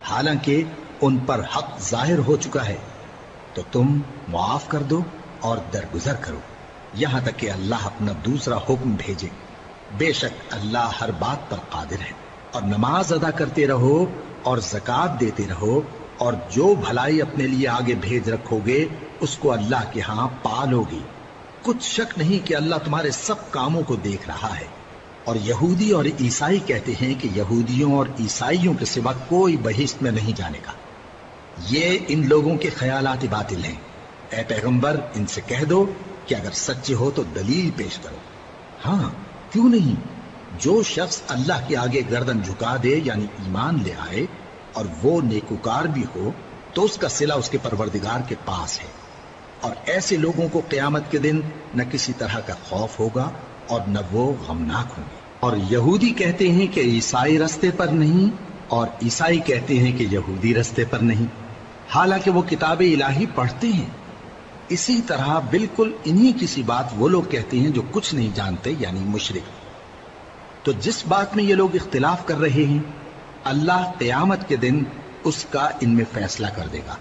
حالانکہ ان پر حق ظاہر ہو چکا ہے، تو تم معاف کر دو اور درگزر کرو یہاں تک کہ اللہ اپنا دوسرا حکم بھیجے۔ بے شک اللہ ہر بات پر قادر ہے۔ اور نماز ادا کرتے رہو اور زکوٰۃ دیتے رہو، اور جو بھلائی اپنے لیے آگے بھیج رکھو گے اس کو اللہ کے ہاں پالو گی۔ کچھ شک نہیں کہ اللہ تمہارے سب کاموں کو دیکھ رہا ہے۔ اور یہودی اور عیسائی کہتے ہیں کہ یہودیوں اور عیسائیوں کے سوا کوئی بہشت میں نہیں جانے گا۔ یہ ان لوگوں کے خیالات باطل ہیں۔ اے پیغمبر ان سے کہہ دو کہ اگر سچے ہو تو دلیل پیش کرو۔ ہاں کیوں نہیں، جو شخص اللہ کے آگے گردن جھکا دے یعنی ایمان لے آئے اور وہ نیکوکار بھی ہو تو اس کا صلہ اس کے پروردگار کے پاس ہے۔ اور ایسے لوگوں کو قیامت کے دن نہ کسی طرح کا خوف ہوگا اور نہ وہ غمناک ہوں گے۔ اور یہودی کہتے ہیں کہ عیسائی رستے پر نہیں، اور عیسائی کہتے ہیں کہ یہودی رستے پر نہیں، حالانکہ وہ کتاب الہی پڑھتے ہیں۔ اسی طرح بالکل انہی کسی بات وہ لوگ کہتے ہیں جو کچھ نہیں جانتے یعنی مشرک۔ تو جس بات میں یہ لوگ اختلاف کر رہے ہیں اللہ قیامت کے دن اس کا ان میں فیصلہ کر دے گا۔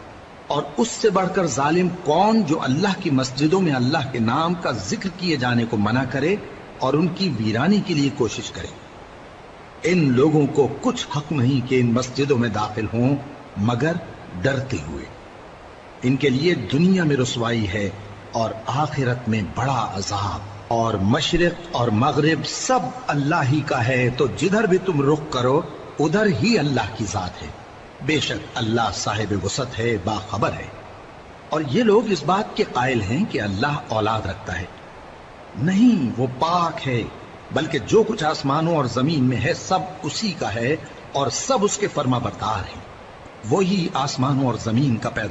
اور اس سے بڑھ کر ظالم کون جو اللہ کی مسجدوں میں اللہ کے نام کا ذکر کیے جانے کو منع کرے اور ان کی ویرانی کے لیے کوشش کرے۔ ان لوگوں کو کچھ حق نہیں کہ ان مسجدوں میں داخل ہوں مگر ڈرتے ہوئے۔ ان کے لیے دنیا میں رسوائی ہے اور آخرت میں بڑا عذاب۔ اور مشرق اور مغرب سب اللہ ہی کا ہے، تو جدھر بھی تم رخ کرو ادھر ہی اللہ کی ذات ہے۔ بے شک اللہ صاحب وسعت ہے، باخبر ہے۔ اور یہ لوگ اس بات کے قائل ہیں کہ اللہ اولاد رکھتا ہے۔ نہیں، وہ پاک ہے، بلکہ جو کچھ آسمانوں اور زمین میں ہے سب اسی کا ہے اور سب اس کے فرما بردار ہیں۔ وہی آسمانوں اور زمین کا پیدا